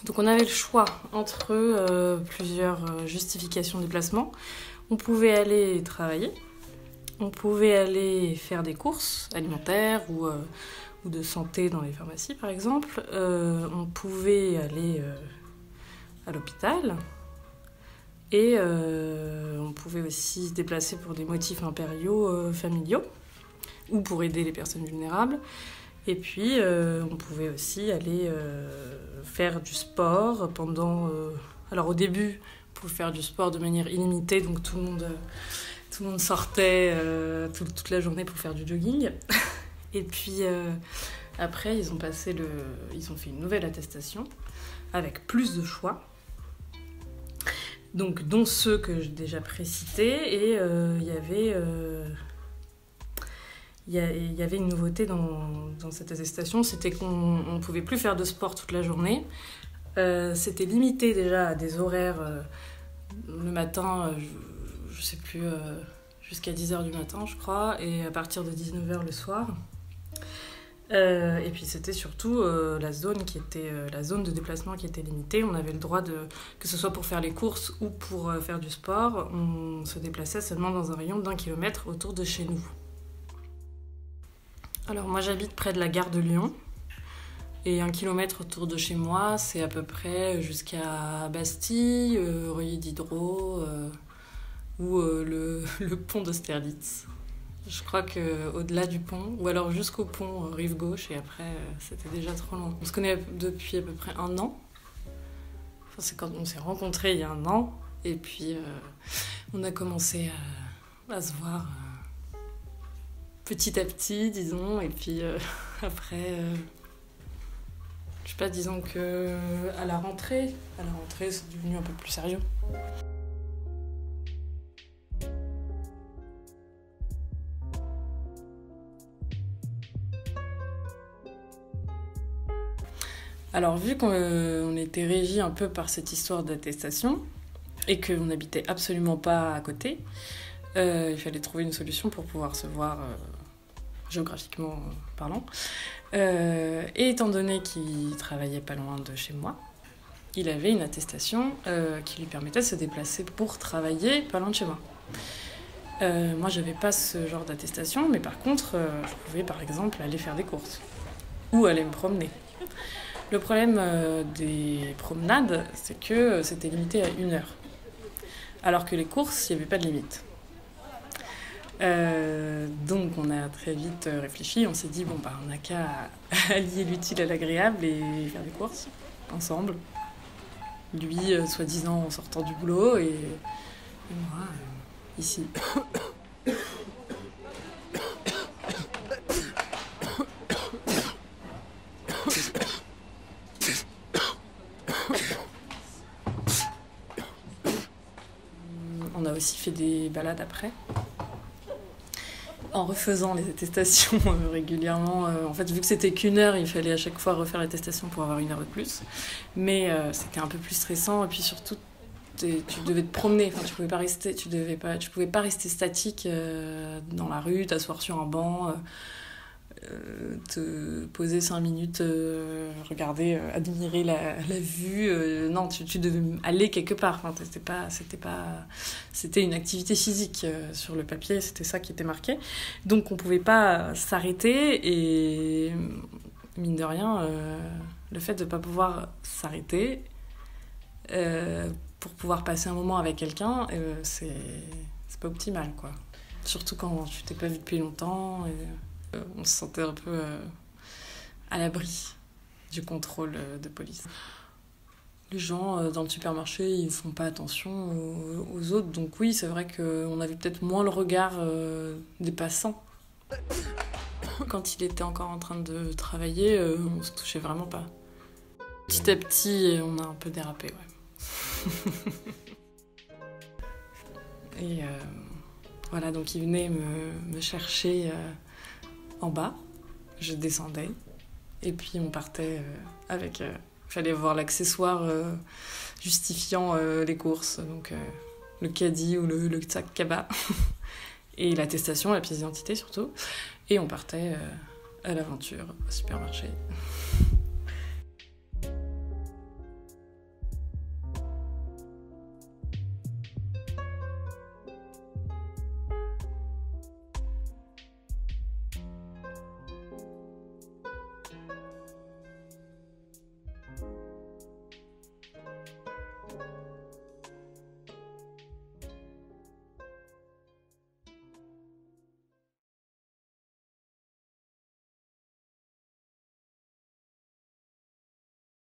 Donc on avait le choix entre plusieurs justifications de déplacement. On pouvait aller travailler, on pouvait aller faire des courses alimentaires ou de santé dans les pharmacies par exemple. On pouvait aller à l'hôpital et on pouvait aussi se déplacer pour des motifs impériaux familiaux ou pour aider les personnes vulnérables. Et puis, on pouvait aussi aller faire du sport pendant... Alors au début, on pouvait faire du sport de manière illimitée, donc tout le monde sortait toute la journée pour faire du jogging. Et puis après, ils ont fait une nouvelle attestation avec plus de choix. Donc, dont ceux que j'ai déjà précités, et il y avait une nouveauté dans cette attestation, c'était qu'on ne pouvait plus faire de sport toute la journée. C'était limité déjà à des horaires le matin, je ne sais plus, jusqu'à 10h du matin, je crois, et à partir de 19h le soir. Et puis c'était surtout la zone de déplacement qui était limitée. On avait le droit que ce soit pour faire les courses ou pour faire du sport, on se déplaçait seulement dans un rayon d'1 kilomètre autour de chez nous. Alors moi j'habite près de la gare de Lyon et 1 kilomètre autour de chez moi c'est à peu près jusqu'à Bastille, Reuilly Diderot ou le pont d'Austerlitz. Je crois qu'au-delà du pont, ou alors jusqu'au pont rive gauche et après c'était déjà trop loin. On se connaît depuis à peu près 1 an. Enfin, c'est quand on s'est rencontrés il y a 1 an et puis on a commencé à se voir petit à petit, disons, et puis après, je sais pas, disons que à la rentrée, c'est devenu un peu plus sérieux. Alors, vu qu'on était régi un peu par cette histoire d'attestation et qu'on n'habitait absolument pas à côté, il fallait trouver une solution pour pouvoir se voir géographiquement parlant. Et étant donné qu'il travaillait pas loin de chez moi, il avait une attestation qui lui permettait de se déplacer pour travailler pas loin de chez moi. Moi, j'avais pas ce genre d'attestation, mais par contre, je pouvais par exemple aller faire des courses ou aller me promener. Le problème des promenades, c'est que c'était limité à 1 heure. Alors que les courses, il n'y avait pas de limite. Donc on a très vite réfléchi, on s'est dit on n'a qu'à allier l'utile à l'agréable et faire des courses ensemble. Lui, soi-disant en sortant du boulot et moi, ici. On a aussi fait des balades après. En refaisant les attestations régulièrement. En fait, vu que c'était qu'1 heure, il fallait à chaque fois refaire l'attestation pour avoir 1 heure de plus. Mais c'était un peu plus stressant. Et puis surtout, tu devais te promener. Enfin, tu pouvais pas rester statique dans la rue, t'asseoir sur un banc, te poser 5 minutes, regarder, admirer la vue. Non, tu devais aller quelque part. Enfin, c'était une activité physique sur le papier, c'était ça qui était marqué. Donc on pouvait pas s'arrêter et mine de rien, le fait de pas pouvoir s'arrêter pour pouvoir passer un moment avec quelqu'un, c'est pas optimal, quoi. Surtout quand tu t'es pas vu depuis longtemps. On se sentait un peu à l'abri du contrôle de police. Les gens dans le supermarché, ils font pas attention aux autres, donc oui, c'est vrai qu'on avait peut-être moins le regard des passants. Quand il était encore en train de travailler, on se touchait vraiment pas. Petit à petit, on a un peu dérapé, ouais. Et voilà, donc il venait me chercher en bas, je descendais, et puis on partait avec... fallait voir l'accessoire justifiant les courses, donc le caddie ou le sac cabas, et l'attestation, la pièce d'identité surtout, et on partait à l'aventure au supermarché.